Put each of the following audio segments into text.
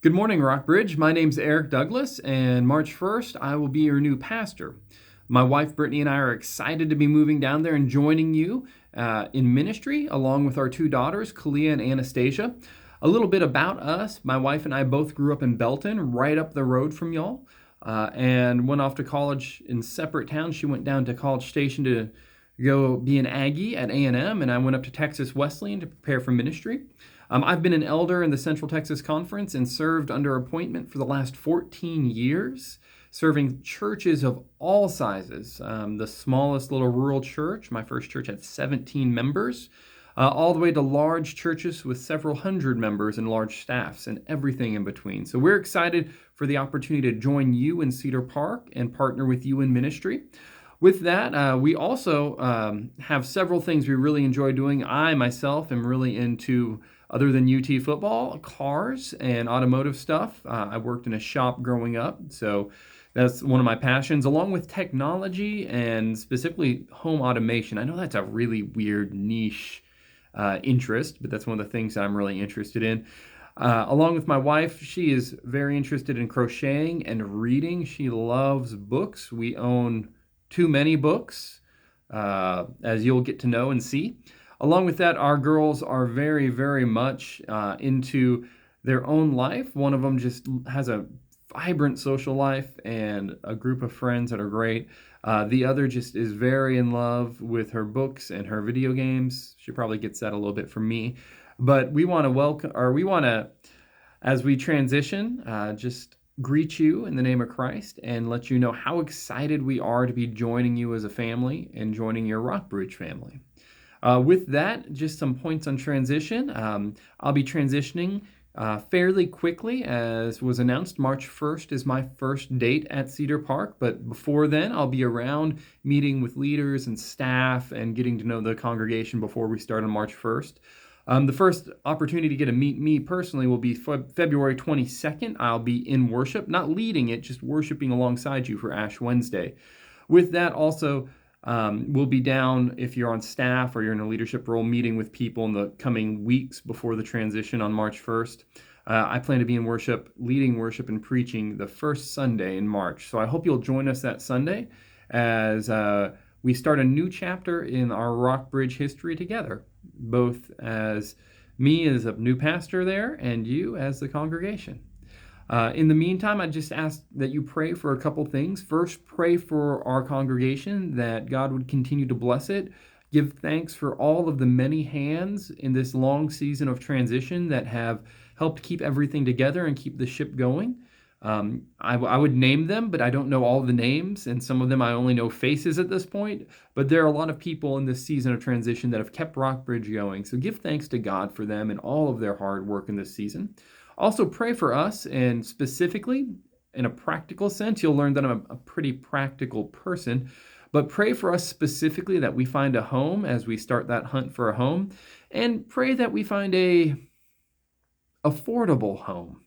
Good morning, Rockbridge. My name's Eric Douglas, and March 1st, I will be your new pastor. My wife, Brittany, and I are excited to be moving down there and joining you in ministry, along with our two daughters, Kalia and Anastasia. A little bit about us. My wife and I both grew up in Belton, right up the road from y'all, and went off to college in separate towns. She went down to College Station to go be an Aggie at A&M, and I went up to Texas Wesleyan to prepare for ministry. I've been an elder in the Central Texas Conference and served under appointment for the last 14 years, serving churches of all sizes. The smallest little rural church, my first church had 17 members, all the way to large churches with several hundred members and large staffs and everything in between. So we're excited for the opportunity to join you in Cedar Park and partner with you in ministry. With that, we also have several things we really enjoy doing. I, myself, am really into, other than UT football, cars and automotive stuff. I worked in a shop growing up, so that's one of my passions, along with technology and specifically home automation. I know that's a really weird niche interest, but that's one of the things that I'm really interested in. Along with my wife, she is very interested in crocheting and reading. She loves books. We own too many books, as you'll get to know and see. Along with that, our girls are very, very much into their own life. One of them just has a vibrant social life and a group of friends that are great. The other just is very in love with her books and her video games. She probably gets that a little bit from me. But we want to as we transition, just greet you in the name of Christ and let you know how excited we are to be joining you as a family and joining your Rockbridge family. With that, just some points on transition. I'll be transitioning fairly quickly, as was announced. March 1st is my first date at Cedar Park, but before then, I'll be around meeting with leaders and staff and getting to know the congregation before we start on March 1st. The first opportunity to get to meet me personally will be February 22nd. I'll be in worship, not leading it, just worshiping alongside you for Ash Wednesday. With that, also, we'll be down, if you're on staff or you're in a leadership role, meeting with people in the coming weeks before the transition on March 1st. I plan to be in worship, leading worship and preaching the first Sunday in March. So I hope you'll join us that Sunday as we start a new chapter in our Rockbridge history together, both as me as a new pastor there and you as the congregation. In the meantime, I just ask that you pray for a couple things. First, pray for our congregation, that God would continue to bless it. Give thanks for all of the many hands in this long season of transition that have helped keep everything together and keep the ship going. I would name them, but I don't know all the names, and some of them I only know faces at this point. But there are a lot of people in this season of transition that have kept Rockbridge going. So give thanks to God for them and all of their hard work in this season. Also pray for us, and specifically, in a practical sense, you'll learn that I'm a pretty practical person, but pray for us specifically that we find a home as we start that hunt for a home, and pray that we find a affordable home.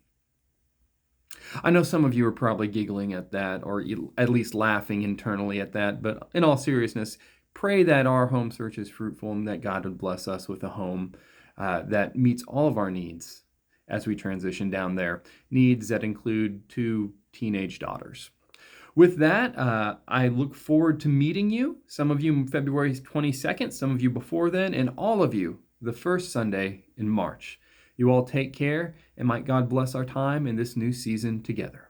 I know some of you are probably giggling at that, or at least laughing internally at that, but in all seriousness, pray that our home search is fruitful and that God would bless us with a home that meets all of our needs as we transition down there, needs that include 2 teenage daughters. With that, I look forward to meeting you, some of you February 22nd, some of you before then, and all of you the first Sunday in March. You all take care, and might God bless our time in this new season together.